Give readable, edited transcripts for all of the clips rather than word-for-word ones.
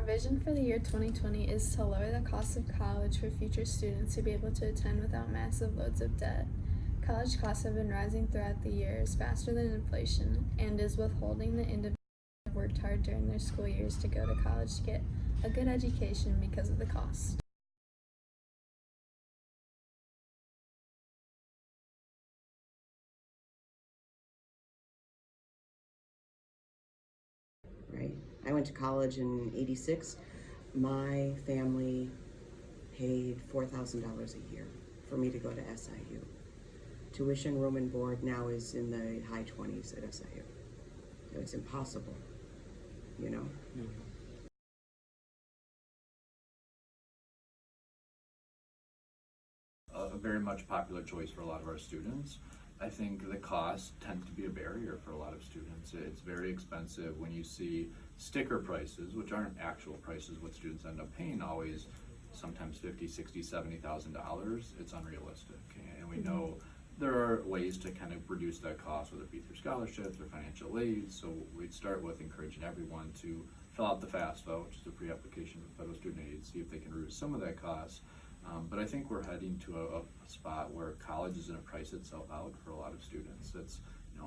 Our vision for the year 2020 is to lower the cost of college for future students to be able to attend without massive loads of debt. College costs have been rising throughout the years faster than inflation and is withholding the individuals who have worked hard during their school years to go to college to get a good education because of the cost. Right. I went to college in '86. My family paid $4,000 a year for me to go to SIU. Tuition, room and board now is in the high 20s at SIU. So it's impossible, you know? A very much popular choice for a lot of our students. I think the cost tends to be a barrier for a lot of students. It's very expensive when you see sticker prices, which aren't actual prices, what students end up paying always, sometimes $50,000, $60,000, $70,000. It's unrealistic. And we know there are ways to kind of reduce that cost, whether it be through scholarships or financial aid. So we'd start with encouraging everyone to fill out the FAFSA, which is a pre-application for federal student aid, see if they can reduce some of that cost. But I think we're heading to a spot where college is going to price itself out for a lot of students. It's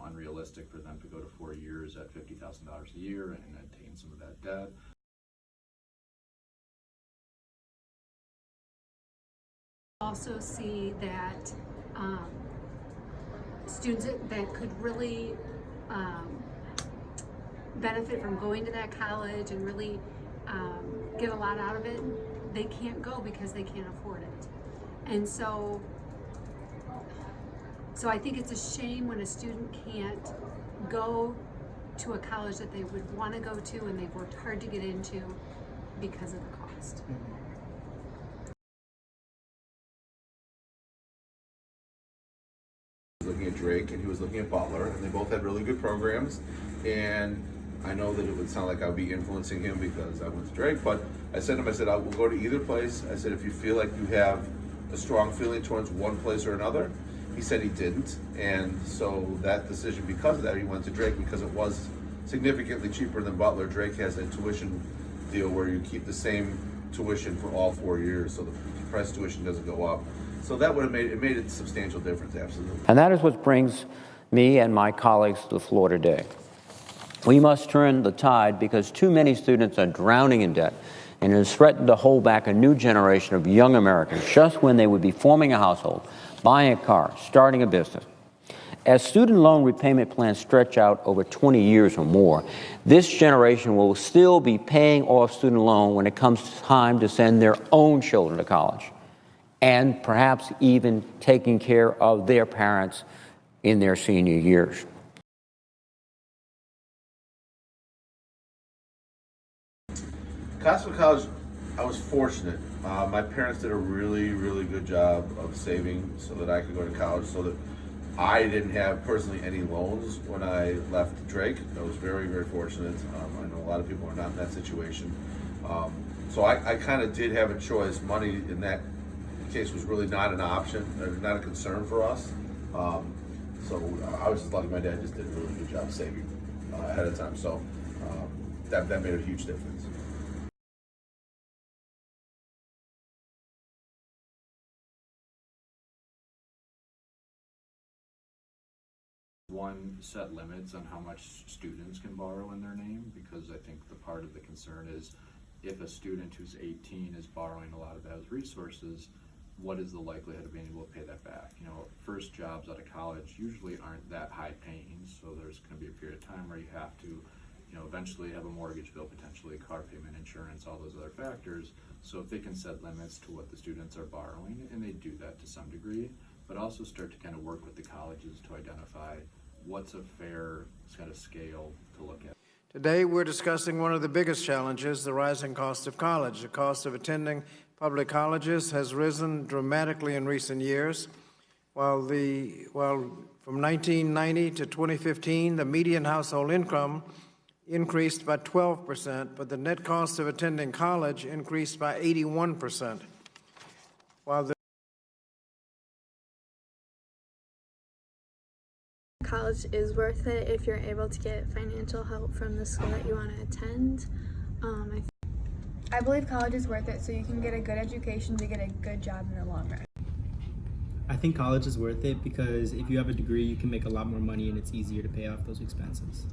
unrealistic for them to go to 4 years at $50,000 a year and attain some of that debt. Also see that students that could really benefit from going to that college and really get a lot out of it, they can't go because they can't afford it. And so I think it's a shame when a student can't go to a college that they would want to go to and they've worked hard to get into because of the cost. Looking at Drake and he was looking at Butler, and they both had really good programs. And I know that it would sound like I would be influencing him because I went to Drake, but I said to him, I said, I will go to either place. I said, if you feel like you have a strong feeling towards one place or another. He said he didn't, and so that decision, because of that, he went to Drake because it was significantly cheaper than Butler. Drake has a tuition deal where you keep the same tuition for all 4 years, so the price of tuition doesn't go up. So that would have made a substantial difference, absolutely. And that is what brings me and my colleagues to the floor today. We must turn the tide because too many students are drowning in debt, and it has threatened to hold back a new generation of young Americans just when they would be forming a household, buying a car, starting a business. As student loan repayment plans stretch out over 20 years or more, this generation will still be paying off student loan when it comes time to send their own children to college, and perhaps even taking care of their parents in their senior years. Cost of college, I was fortunate. My parents did a really, really good job of saving so that I could go to college, so that I didn't have personally any loans when I left Drake. I was very, very fortunate. I know a lot of people are not in that situation. So I kind of did have a choice. Money in that case was really not an option, not a concern for us. So I was just lucky my dad just did a really good job saving ahead of time. So that made a huge difference. One, set limits on how much students can borrow in their name, because I think the part of the concern is if a student who's 18 is borrowing a lot of those resources, what is the likelihood of being able to pay that back? First jobs out of college usually aren't that high paying, so there's going to be a period of time where you have to eventually have a mortgage bill, potentially car payment, insurance, all those other factors. So if they can set limits to what the students are borrowing, and they do that to some degree, but also start to kind of work with the colleges to identify what's a fair kind of scale to look at. Today, we're discussing one of the biggest challenges, the rising cost of college. The cost of attending public colleges has risen dramatically in recent years. While from 1990 to 2015, the median household income increased by 12%, but the net cost of attending college increased by 81%. While College is worth it if you're able to get financial help from the school that you want to attend. I believe college is worth it so you can get a good education to get a good job in the long run. I think college is worth it because if you have a degree, you can make a lot more money and it's easier to pay off those expenses.